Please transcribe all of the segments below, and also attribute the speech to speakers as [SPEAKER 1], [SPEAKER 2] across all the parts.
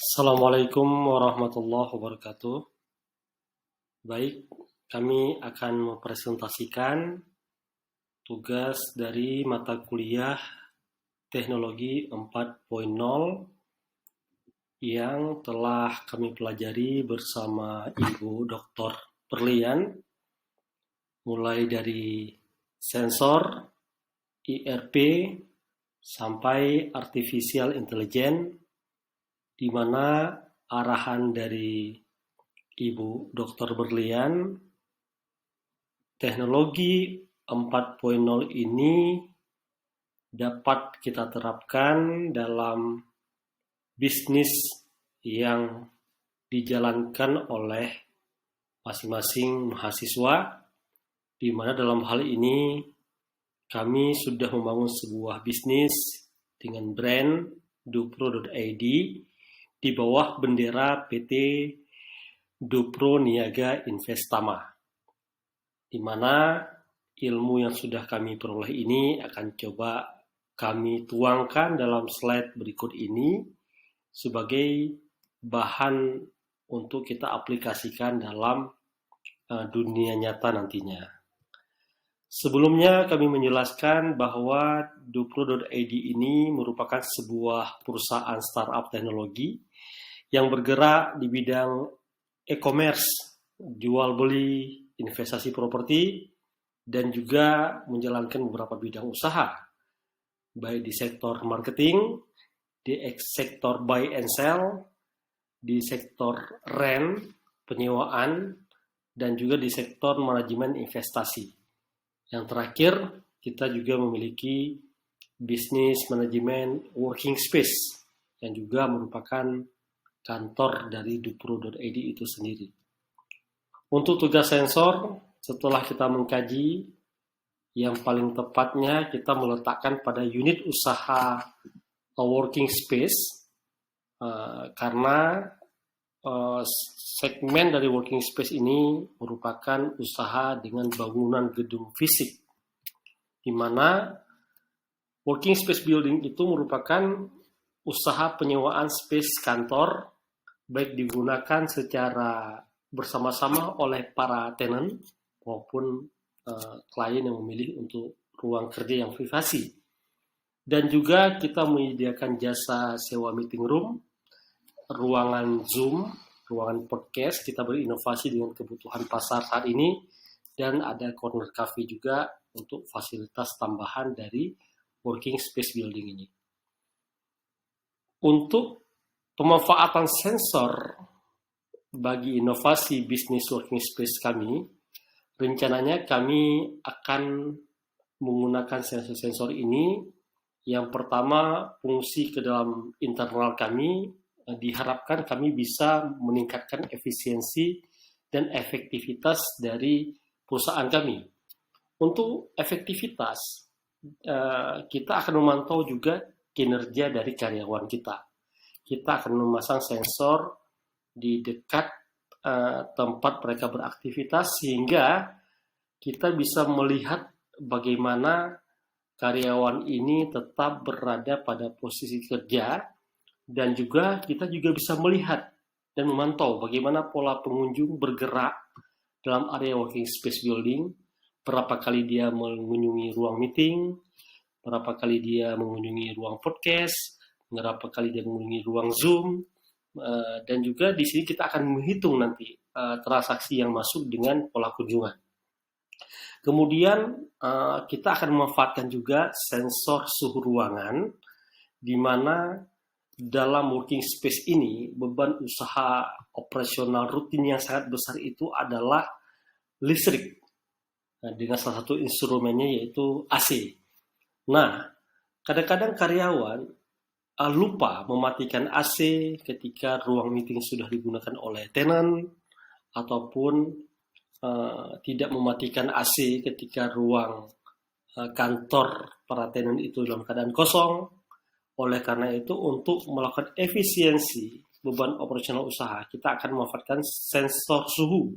[SPEAKER 1] Assalamualaikum warahmatullahi wabarakatuh. Baik, kami akan mempresentasikan tugas dari mata kuliah Teknologi 4.0 yang telah kami pelajari bersama Ibu Dr. Perlian, mulai dari sensor, IRP, sampai artificial intelligence, di mana arahan dari Ibu Dr. Berlian, teknologi 4.0 ini dapat kita terapkan dalam bisnis yang dijalankan oleh masing-masing mahasiswa, di mana dalam hal ini kami sudah membangun sebuah bisnis dengan brand dupro.id di bawah bendera PT Dupro Niaga Investama, di mana ilmu yang sudah kami peroleh ini akan coba kami tuangkan dalam slide berikut ini sebagai bahan untuk kita aplikasikan dalam dunia nyata nantinya. Sebelumnya kami menjelaskan bahwa Dupro.id ini merupakan sebuah perusahaan startup teknologi yang bergerak di bidang e-commerce, jual beli, investasi properti, dan juga menjalankan beberapa bidang usaha, baik di sektor marketing, di sektor buy and sell, di sektor rent, penyewaan, dan juga di sektor manajemen investasi. Yang terakhir, kita juga memiliki bisnis manajemen working space yang juga merupakan kantor dari Dupro.id itu sendiri. Untuk tugas sensor, setelah kita mengkaji, yang paling tepatnya kita meletakkan pada unit usaha working space, karena segmen dari working space ini merupakan usaha dengan bangunan gedung fisik, di mana working space building itu merupakan usaha penyewaan space kantor, baik digunakan secara bersama-sama oleh para tenant maupun klien yang memilih untuk ruang kerja yang privasi. Dan juga kita menyediakan jasa sewa meeting room, ruangan Zoom, ruangan podcast. Kita berinovasi dengan kebutuhan pasar saat ini, dan ada corner cafe juga untuk fasilitas tambahan dari working space building ini. Untuk pemanfaatan sensor bagi inovasi bisnis working space kami, rencananya kami akan menggunakan sensor-sensor ini. Yang pertama, fungsi ke dalam internal kami, diharapkan kami bisa meningkatkan efisiensi dan efektivitas dari perusahaan kami. Untuk efektivitas, kita akan memantau juga kinerja dari karyawan kita. Kita akan memasang sensor di dekat tempat mereka beraktivitas, sehingga kita bisa melihat bagaimana karyawan ini tetap berada pada posisi kerja, dan juga kita juga bisa melihat dan memantau bagaimana pola pengunjung bergerak dalam area working space building, berapa kali dia mengunjungi ruang meeting, berapa kali dia mengunjungi ruang podcast, berapa kali dia mengunjungi ruang Zoom, dan juga di sini kita akan menghitung nanti transaksi yang masuk dengan pola kunjungan. Kemudian kita akan memanfaatkan juga sensor suhu ruangan, di mana dalam working space ini beban usaha operasional rutin yang sangat besar itu adalah listrik, dengan salah satu instrumennya yaitu AC. Nah, kadang-kadang karyawan lupa mematikan AC ketika ruang meeting sudah digunakan oleh tenant, ataupun tidak mematikan AC ketika ruang kantor para tenant itu dalam keadaan kosong. Oleh karena itu, untuk melakukan efisiensi beban operasional usaha, kita akan memanfaatkan sensor suhu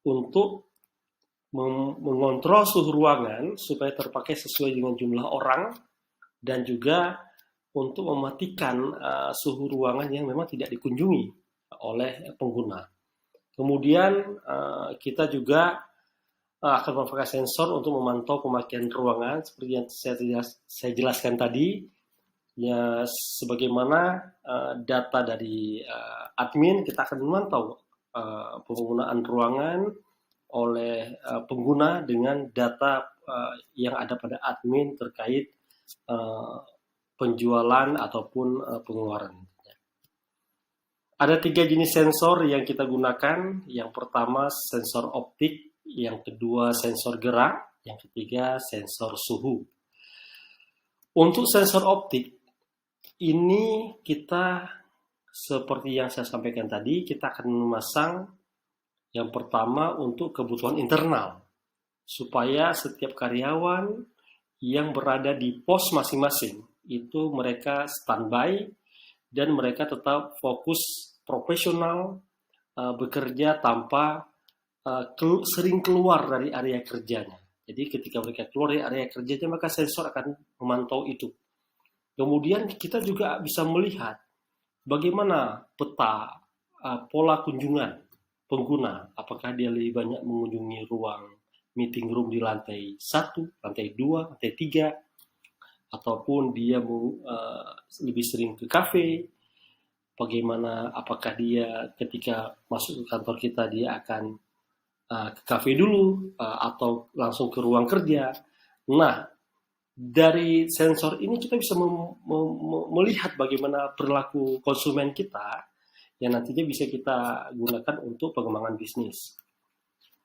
[SPEAKER 1] untuk mengontrol suhu ruangan supaya terpakai sesuai dengan jumlah orang, dan juga untuk mematikan suhu ruangan yang memang tidak dikunjungi oleh pengguna. Kemudian kita juga akan memakai sensor untuk memantau pemakaian ruangan seperti yang saya jelaskan tadi, ya, sebagaimana data dari admin, kita akan memantau penggunaan ruangan oleh pengguna dengan data yang ada pada admin terkait penjualan ataupun pengeluaran. Ada 3 jenis sensor yang kita gunakan. Yang pertama sensor optik, yang kedua sensor gerak, yang ketiga sensor suhu. Untuk sensor optik ini kita seperti yang saya sampaikan tadi, kita akan memasang yang pertama untuk kebutuhan internal, supaya setiap karyawan yang berada di pos masing-masing itu mereka standby dan mereka tetap fokus profesional, bekerja tanpa sering keluar dari area kerjanya. Jadi ketika mereka keluar dari area kerjanya, maka sensor akan memantau itu. Kemudian kita juga bisa melihat bagaimana peta pola kunjungan pengguna, apakah dia lebih banyak mengunjungi ruang meeting room di lantai 1, lantai 2, lantai 3, ataupun dia lebih sering ke kafe. Bagaimana, apakah dia ketika masuk ke kantor kita dia akan ke kafe dulu atau langsung ke ruang kerja. Nah, dari sensor ini kita bisa melihat bagaimana perilaku konsumen kita yang nantinya bisa kita gunakan untuk pengembangan bisnis.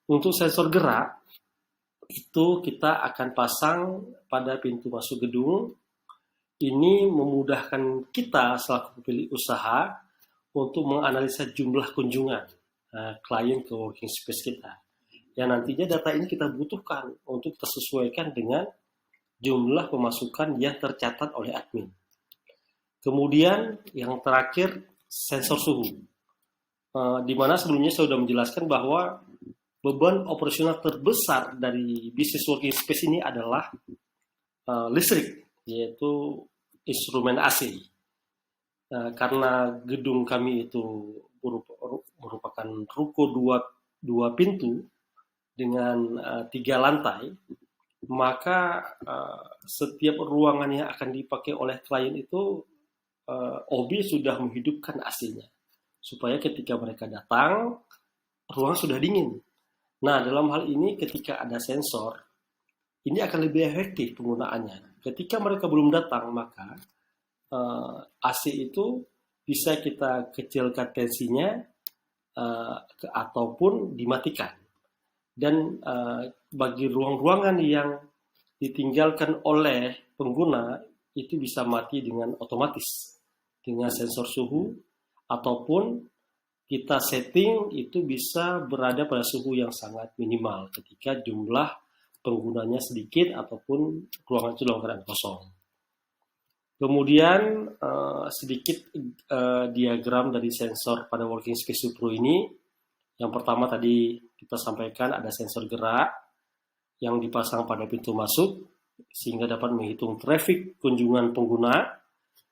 [SPEAKER 1] Untuk sensor gerak, itu kita akan pasang pada pintu masuk gedung. Ini memudahkan kita selaku pemilik usaha untuk menganalisa jumlah kunjungan klien ke working space kita. Yang nantinya data ini kita butuhkan untuk tersesuaikan dengan jumlah pemasukan yang tercatat oleh admin. Kemudian yang terakhir sensor suhu, di mana sebelumnya saya sudah menjelaskan bahwa beban operasional terbesar dari bisnis working space ini adalah listrik, yaitu instrumen AC. Karena gedung kami itu merupakan ruko dua pintu dengan 3 lantai, maka setiap ruangan yang akan dipakai oleh klien itu OB sudah menghidupkan AC-nya supaya ketika mereka datang ruangan sudah dingin. Nah, dalam hal ini ketika ada sensor ini akan lebih efektif penggunaannya. Ketika mereka belum datang, maka AC itu bisa kita kecilkan tensinya ataupun dimatikan. Dan bagi ruang-ruangan yang ditinggalkan oleh pengguna itu bisa mati dengan otomatis dengan sensor suhu, ataupun kita setting itu bisa berada pada suhu yang sangat minimal ketika jumlah penggunanya sedikit ataupun ruangan itu dalam keadaan kosong. Kemudian sedikit diagram dari sensor pada working space Supro ini. Yang pertama tadi kita sampaikan ada sensor gerak yang dipasang pada pintu masuk sehingga dapat menghitung traffic kunjungan pengguna.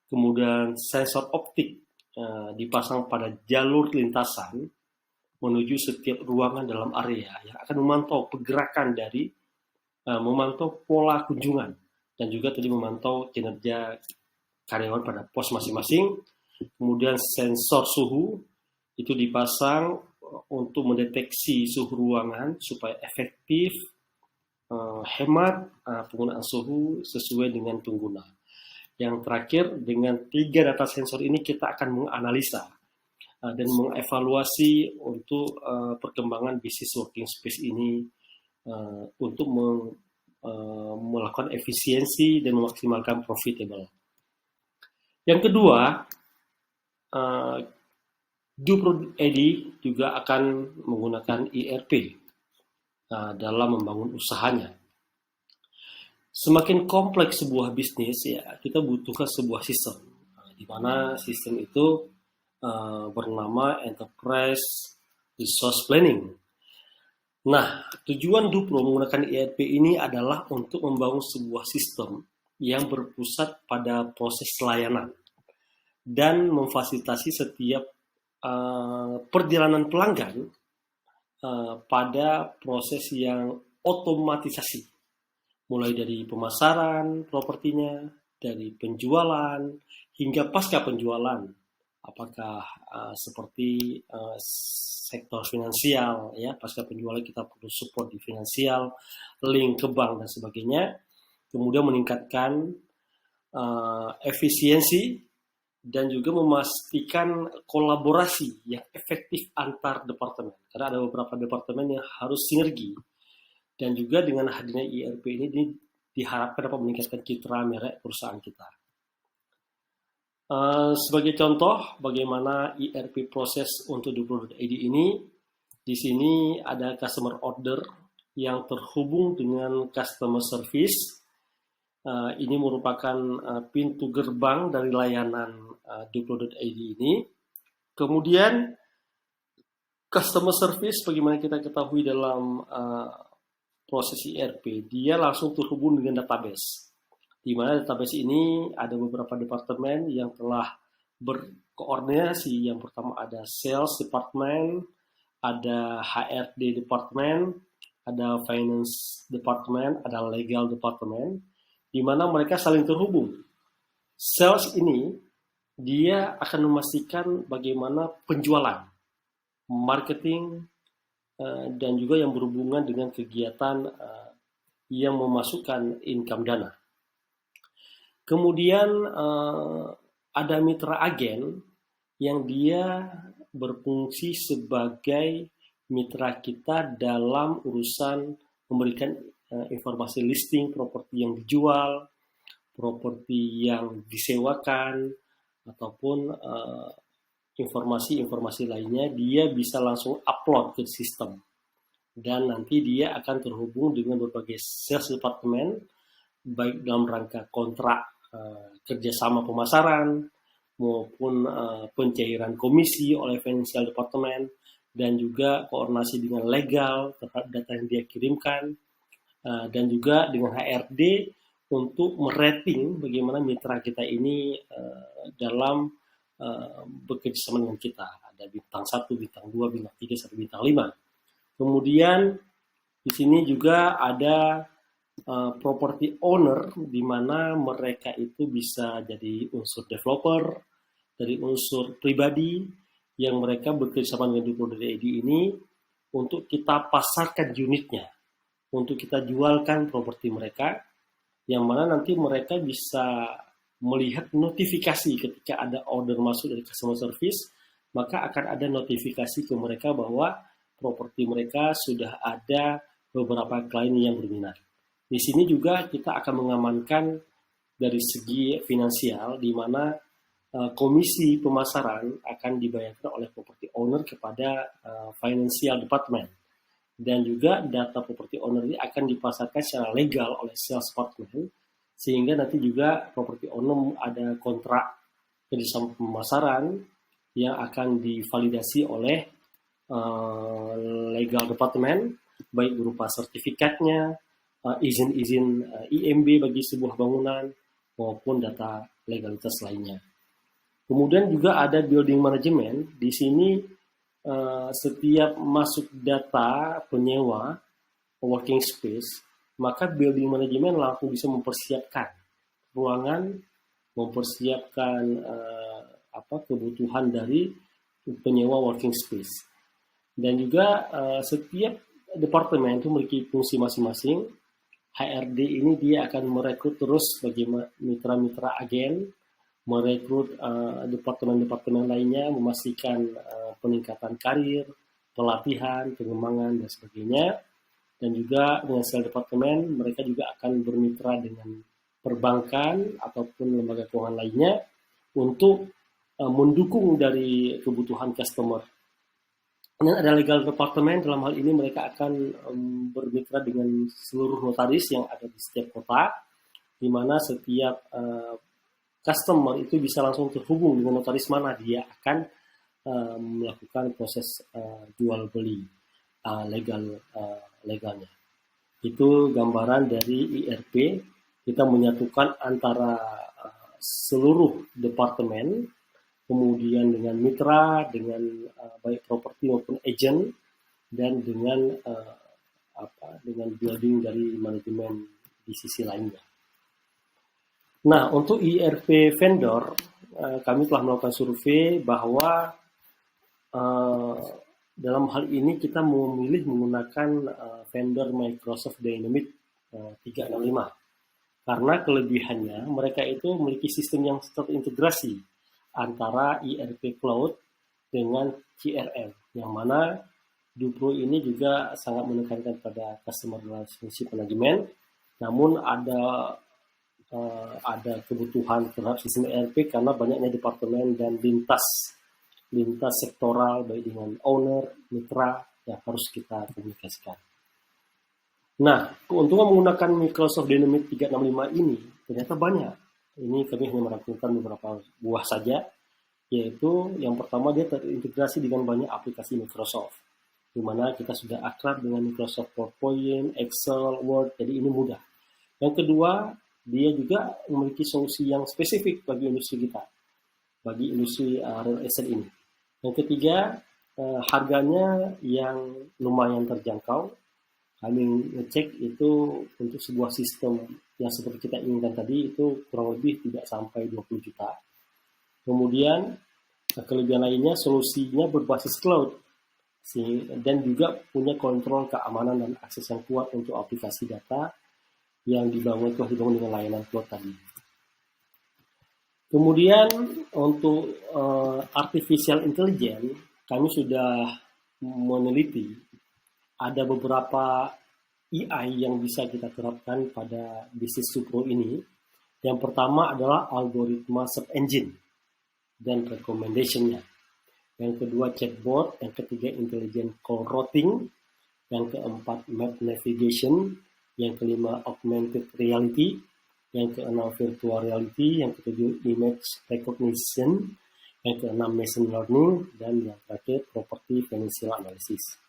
[SPEAKER 1] Kemudian sensor optik dipasang pada jalur lintasan menuju setiap ruangan dalam area yang akan memantau pergerakan dari memantau pola kunjungan dan juga tadi memantau kinerja karyawan pada pos masing-masing. Kemudian sensor suhu itu dipasang untuk mendeteksi suhu ruangan supaya efektif hemat penggunaan suhu sesuai dengan pengguna. Yang terakhir, dengan 3 data sensor ini kita akan menganalisa dan mengevaluasi untuk perkembangan bisnis working space ini untuk melakukan efisiensi dan memaksimalkan profitable. Yang kedua, Dupro Edi juga akan menggunakan ERP dalam membangun usahanya. Semakin kompleks sebuah bisnis, ya kita butuhkan sebuah sistem, di mana sistem itu bernama Enterprise Resource Planning. Nah, tujuan Dupro menggunakan ERP ini adalah untuk membangun sebuah sistem yang berpusat pada proses layanan dan memfasilitasi setiap perjalanan pelanggan pada proses yang otomatisasi, mulai dari pemasaran propertinya, dari penjualan hingga pasca penjualan, apakah seperti sektor finansial, ya, pasca penjualan kita perlu support di finansial, link ke bank dan sebagainya, kemudian meningkatkan efisiensi dan juga memastikan kolaborasi yang efektif antar departemen, karena ada beberapa departemen yang harus sinergi. Dan juga dengan hadirnya ERP ini diharapkan dapat meningkatkan citra merek perusahaan kita. Sebagai contoh bagaimana ERP proses untuk Duplo.id ini, di sini ada customer order yang terhubung dengan customer service. Ini merupakan pintu gerbang dari layanan Duplo.id ini. Kemudian customer service, bagaimana kita ketahui dalam proses ERP, dia langsung terhubung dengan database, di mana database ini ada beberapa departemen yang telah berkoordinasi. Yang pertama ada sales department, ada HRD department, ada finance department, ada legal department, di mana mereka saling terhubung. Sales ini dia akan memastikan bagaimana penjualan, marketing, dan juga yang berhubungan dengan kegiatan yang memasukkan income dana. Kemudian ada mitra agen yang dia berfungsi sebagai mitra kita dalam urusan memberikan informasi listing properti yang dijual, properti yang disewakan, ataupun informasi-informasi lainnya. Dia bisa langsung upload ke sistem, dan nanti dia akan terhubung dengan berbagai sales department, baik dalam rangka kontrak kerjasama pemasaran maupun pencairan komisi oleh financial department, dan juga koordinasi dengan legal terhadap data yang dia kirimkan, dan juga dengan HRD untuk merating bagaimana mitra kita ini dalam bekerja sama dengan kita. Ada bintang 1, bintang 2, bintang 3, sampai bintang 5. Kemudian di sini juga ada property owner, di mana mereka itu bisa jadi unsur developer, dari unsur pribadi yang mereka bekerja sama dengan Duplo.id ini untuk kita pasarkan unitnya, untuk kita jualkan properti mereka, yang mana nanti mereka bisa melihat notifikasi ketika ada order masuk dari customer service, maka akan ada notifikasi ke mereka bahwa properti mereka sudah ada beberapa klien yang berminat. Di sini juga kita akan mengamankan dari segi finansial, di mana komisi pemasaran akan dibayarkan oleh property owner kepada financial department, dan juga data property owner ini akan dipasarkan secara legal oleh sales department, sehingga nanti juga property owner ada kontrak kerjasama pemasaran yang akan divalidasi oleh legal department, baik berupa sertifikatnya, izin-izin IMB bagi sebuah bangunan, maupun data legalitas lainnya. Kemudian juga ada building management. Di sini setiap masuk data penyewa working space, maka building management langsung bisa mempersiapkan ruangan, mempersiapkan kebutuhan dari penyewa working space. Dan juga setiap departemen itu memiliki fungsi masing-masing. HRD ini dia akan merekrut terus bagaimana mitra-mitra agen, merekrut departemen-departemen lainnya, memastikan peningkatan karir, pelatihan, pengembangan, dan sebagainya. Dan juga dengan sales departemen, mereka juga akan bermitra dengan perbankan ataupun lembaga keuangan lainnya untuk mendukung dari kebutuhan customer. Dan ada legal department, dalam hal ini mereka akan bermitra dengan seluruh notaris yang ada di setiap kota, di mana setiap customer itu bisa langsung terhubung dengan notaris mana dia akan melakukan proses jual beli legalnya. Itu gambaran dari ERP Kita menyatukan antara seluruh departemen, kemudian dengan mitra, dengan baik properti maupun agent, dan dengan dengan building dari manajemen di sisi lainnya. Nah, untuk ERP vendor, kami telah melakukan survei bahwa dalam hal ini kita memilih menggunakan vendor Microsoft Dynamics 365. Karena kelebihannya, mereka itu memiliki sistem yang terintegrasi antara ERP Cloud dengan CRM, yang mana Dupro ini juga sangat menekankan pada customer relationship management, namun ada kebutuhan terhadap sistem ERP karena banyaknya departemen dan lintas sektoral baik dengan owner, mitra yang harus kita komunikasikan. Nah, keuntungan menggunakan Microsoft Dynamics 365 ini ternyata banyak. Ini kami hanya merangkumkan beberapa buah saja, yaitu yang pertama dia terintegrasi dengan banyak aplikasi Microsoft, di mana kita sudah akrab dengan Microsoft PowerPoint, Excel, Word, jadi ini mudah. Yang kedua, dia juga memiliki solusi yang spesifik bagi industri kita, bagi industri real estate ini. Yang ketiga, harganya yang lumayan terjangkau. Kami ngecek itu untuk sebuah sistem yang seperti kita inginkan tadi itu kurang lebih tidak sampai 20 juta. Kemudian kelebihan lainnya solusinya berbasis cloud dan juga punya kontrol keamanan dan akses yang kuat untuk aplikasi data yang dibangun dengan layanan cloud tadi. Kemudian untuk artificial intelligence, kami sudah meneliti ada beberapa AI yang bisa kita terapkan pada bisnis Dupro ini. Yang pertama adalah algoritma search engine dan recommendation-nya. Yang kedua chatbot, yang ketiga intelligent call routing, yang keempat map navigation, yang kelima augmented reality, yang keenam virtual reality, yang ketujuh image recognition, yang keenam machine learning, dan yang terakhir property financial analysis.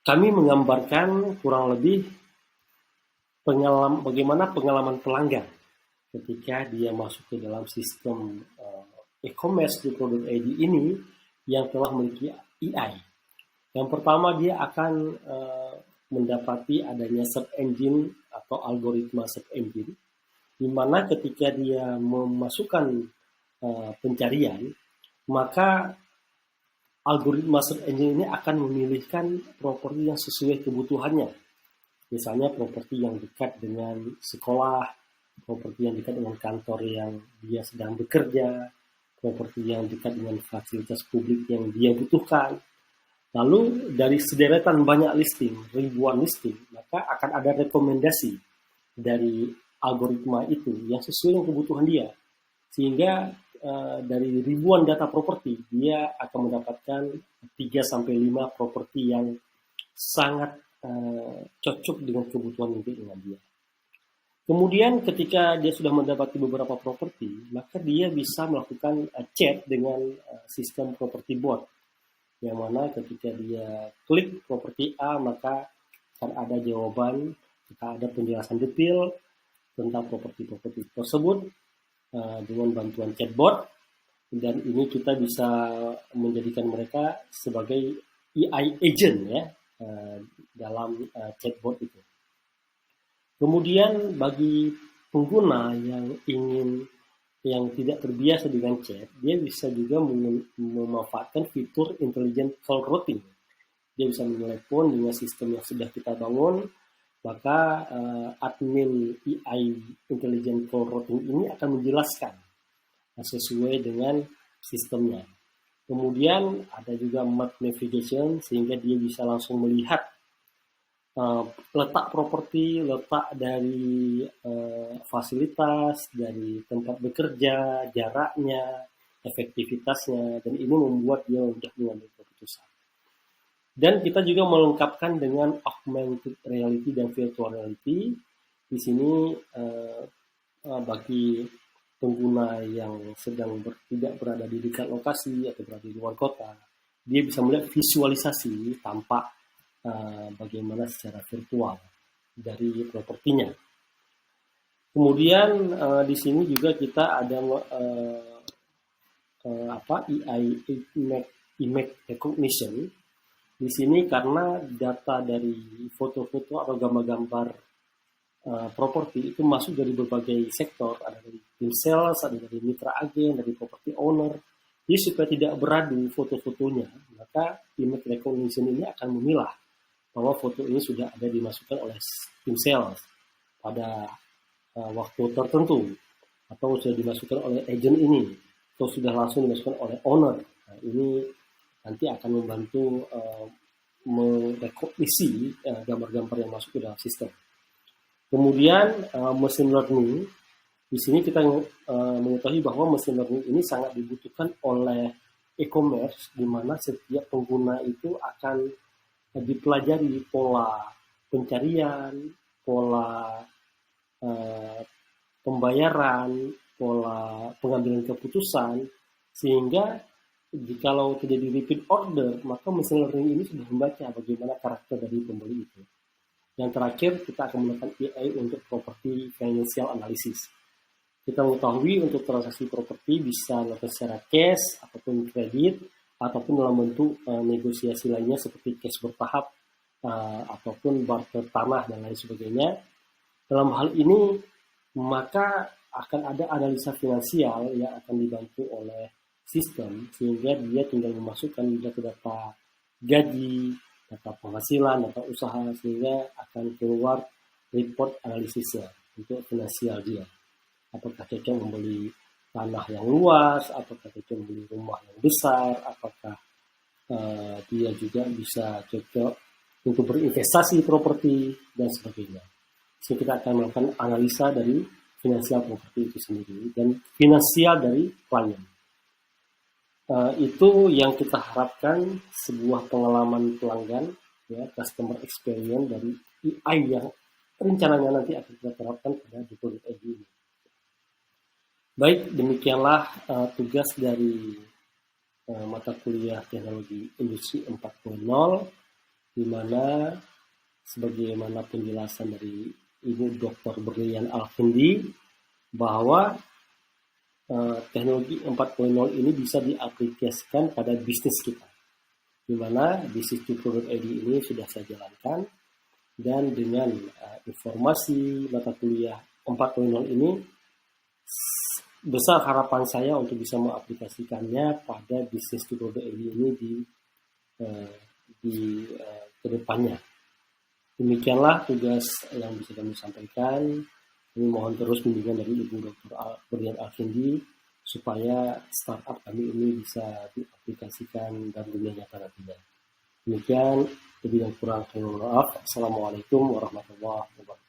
[SPEAKER 1] Kami menggambarkan kurang lebih bagaimana pengalaman pelanggan ketika dia masuk ke dalam sistem e-commerce di produk ID ini yang telah memiliki AI. Yang pertama dia akan mendapati adanya search engine atau algoritma search engine, di mana ketika dia memasukkan pencarian, maka algoritma search engine ini akan memilihkan properti yang sesuai kebutuhannya. Misalnya properti yang dekat dengan sekolah, properti yang dekat dengan kantor yang dia sedang bekerja, properti yang dekat dengan fasilitas publik yang dia butuhkan. Lalu dari sederetan banyak listing, ribuan listing, maka akan ada rekomendasi dari algoritma itu yang sesuai dengan kebutuhan dia. Sehingga dari ribuan data properti, dia akan mendapatkan 3-5 properti yang sangat cocok dengan kebutuhan dengan dia. Kemudian ketika dia sudah mendapati beberapa properti, maka dia bisa melakukan chat dengan sistem property bot, yang mana ketika dia klik properti A, maka akan ada jawaban, ada penjelasan detail tentang properti-properti tersebut dengan bantuan chatbot, dan ini kita bisa menjadikan mereka sebagai AI agent ya dalam chatbot itu. Kemudian bagi pengguna yang tidak terbiasa dengan chat, dia bisa juga memanfaatkan fitur intelligent call routing. Dia bisa menelepon dengan sistem yang sudah kita bangun, maka admin AI intelligent call routing ini akan menjelaskan sesuai dengan sistemnya. Kemudian ada juga map navigation, sehingga dia bisa langsung melihat letak properti, letak dari fasilitas, dari tempat bekerja, jaraknya, efektivitasnya, dan ini membuat dia mudah mengambil keputusan. Dan kita juga melengkapkan dengan augmented reality dan virtual reality. Di sini bagi pengguna yang sedang tidak berada di dekat lokasi atau berada di luar kota, dia bisa melihat visualisasi tampak bagaimana secara virtual dari propertinya. Kemudian di sini juga kita ada image recognition. Di sini karena data dari foto-foto atau gambar-gambar properti itu masuk dari berbagai sektor, ada dari tim sales, ada dari mitra agen, dari property owner. Jadi supaya tidak beradu foto-fotonya, maka image recognition ini akan memilah bahwa foto ini sudah ada dimasukkan oleh tim sales pada waktu tertentu, atau sudah dimasukkan oleh agent ini, atau sudah langsung dimasukkan oleh owner. Nah, ini nanti akan membantu merekognisi gambar-gambar yang masuk ke dalam sistem. Kemudian machine learning, di sini kita mengetahui bahwa machine learning ini sangat dibutuhkan oleh e-commerce, di mana setiap pengguna itu akan dipelajari pola pencarian, pola pembayaran, pola pengambilan keputusan, sehingga jikalau terjadi repeat order, maka machine learning ini sudah membaca bagaimana karakter dari pembeli itu. Yang terakhir, kita akan menggunakan AI untuk property financial analysis. Kita mengetahui untuk transaksi properti bisa dilakukan secara cash, ataupun kredit, ataupun dalam bentuk negosiasi lainnya seperti cash bertahap, ataupun barter tanah dan lain sebagainya. Dalam hal ini, maka akan ada analisa finansial yang akan dibantu oleh sistem, sehingga dia tinggal memasukkan data-data gaji, data penghasilan, data usaha, sehingga akan keluar report analisisnya untuk finansial dia. Apakah cocok membeli tanah yang luas, apakah cocok membeli rumah yang besar, apakah dia juga bisa cocok untuk berinvestasi properti, dan sebagainya. Jadi kita akan melakukan analisa dari finansial properti itu sendiri dan finansial dari klien. Itu yang kita harapkan, sebuah pengalaman pelanggan, ya, customer experience dari AI yang rencananya nanti akan kita terapkan pada Duplo ID ini. Baik, demikianlah tugas dari mata kuliah teknologi industri 4.0, di mana sebagaimana penjelasan dari Ibu Dr. Berlian Alfindi bahwa teknologi 4.0 ini bisa diaplikasikan pada bisnis kita, di mana bisnis Duplo ID ini sudah saya jalankan, dan dengan informasi mata kuliah 4.0 ini besar harapan saya untuk bisa mengaplikasikannya pada bisnis Duplo ID ini di kedepannya. Demikianlah tugas yang bisa kami sampaikan. Kami mohon terus bimbingan dari Ibu Dr. Berlian Alfindi supaya startup kami ini bisa diaplikasikan dalam dunia nyata nantinya. Demikian, lebih dan kurang, mohon maaf. Assalamualaikum warahmatullahi wabarakatuh.